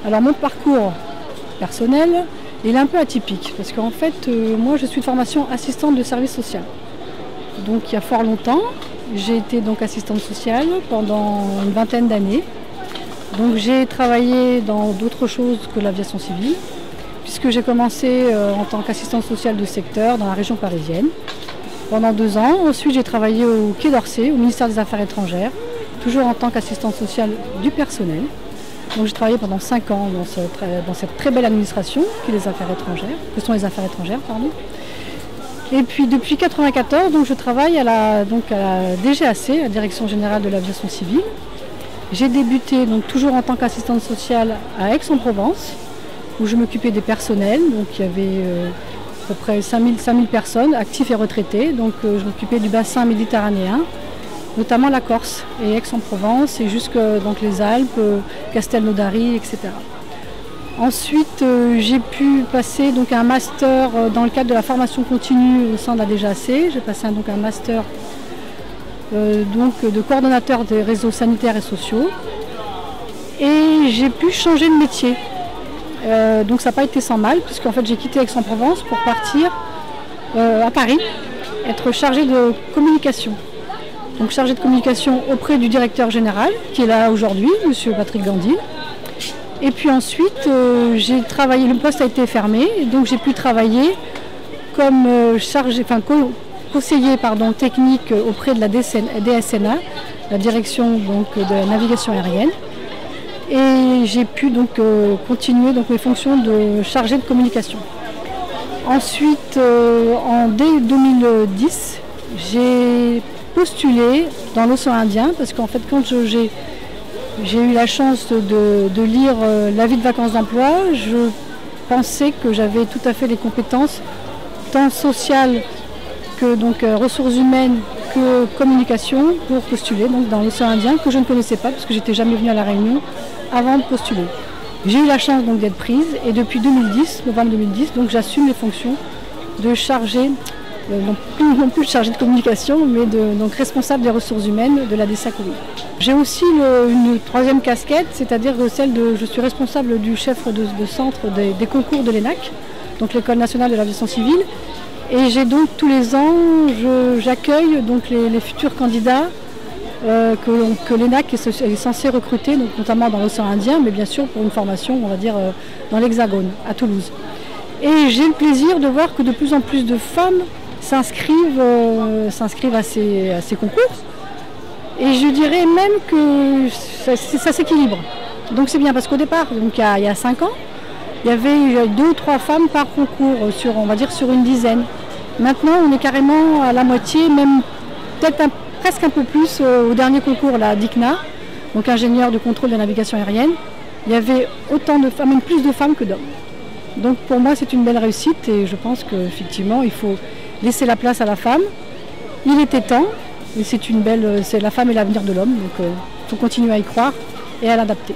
Alors mon parcours personnel, il est un peu atypique parce qu'en fait, moi je suis de formation assistante de service social. Donc il y a fort longtemps, j'ai été donc assistante sociale pendant une vingtaine d'années. Donc j'ai travaillé dans d'autres choses que l'aviation civile, puisque j'ai commencé en tant qu'assistante sociale de secteur dans la région parisienne pendant 2 ans. Ensuite j'ai travaillé au Quai d'Orsay, au ministère des Affaires étrangères, toujours en tant qu'assistante sociale du personnel. Donc j'ai travaillé pendant 5 ans dans cette très belle administration qui est les Affaires étrangères, que sont les Affaires étrangères, pardon. Et puis depuis 1994, donc je travaille à la DGAC, la Direction Générale de l'Aviation Civile. J'ai débuté donc toujours en tant qu'assistante sociale à Aix-en-Provence, où je m'occupais des personnels. Donc il y avait à peu près 5000 personnes, actifs et retraités. Donc je m'occupais du bassin méditerranéen, notamment la Corse et Aix-en-Provence et jusque donc les Alpes, Castelnaudary, etc. Ensuite, j'ai pu passer donc un master dans le cadre de la formation continue au sein de la DGAC. J'ai passé donc un master de coordonnateur des réseaux sanitaires et sociaux. Et j'ai pu changer de métier. Donc ça n'a pas été sans mal, puisqu'en fait j'ai quitté Aix-en-Provence pour partir à Paris, être chargée de communication. Donc chargée de communication auprès du directeur général, qui est là aujourd'hui, M. Patrick Gandil. Et puis ensuite, j'ai travaillé, le poste a été fermé, donc j'ai pu travailler comme conseiller technique auprès de la DSNA, la direction donc, de la navigation aérienne. Et j'ai pu donc continuer donc, mes fonctions de chargée de communication. Ensuite, dès 2010, j'ai postulé dans l'océan Indien, parce qu'en fait, quand j'ai eu la chance de lire l'avis de vacances d'emploi, je pensais que j'avais tout à fait les compétences, tant sociales que donc, ressources humaines que communication, pour postuler donc, dans l'océan Indien, que je ne connaissais pas, parce que j'étais jamais venue à La Réunion avant de postuler. J'ai eu la chance donc d'être prise, et depuis 2010, novembre 2010, donc j'assume les fonctions de chargée, non plus chargée de communication, mais donc responsable des ressources humaines de la DSACOI. J'ai aussi une troisième casquette, c'est-à-dire celle je suis responsable du chef de centre des concours de l'ENAC, donc l'École nationale de l'aviation civile. Et j'ai donc tous les ans, j'accueille donc les futurs candidats que l'ENAC est censé recruter, donc notamment dans l'océan Indien, mais bien sûr pour une formation, on va dire, dans l'Hexagone, à Toulouse. Et j'ai le plaisir de voir que de plus en plus de femmes s'inscrivent à ces concours. Et je dirais même que ça s'équilibre. Donc c'est bien, parce qu'au départ, donc il y a 5 ans, il y avait 2 ou 3 femmes par concours, on va dire sur une dizaine. Maintenant, on est carrément à la moitié, même peut-être presque un peu plus au dernier concours, la DICNA, donc ingénieur de contrôle de navigation aérienne. Il y avait autant de femmes, même plus de femmes que d'hommes. Donc pour moi, c'est une belle réussite et je pense qu'effectivement, il faut laisser la place à la femme. Il était temps, et la femme est l'avenir de l'homme, donc il faut continuer à y croire et à l'adapter.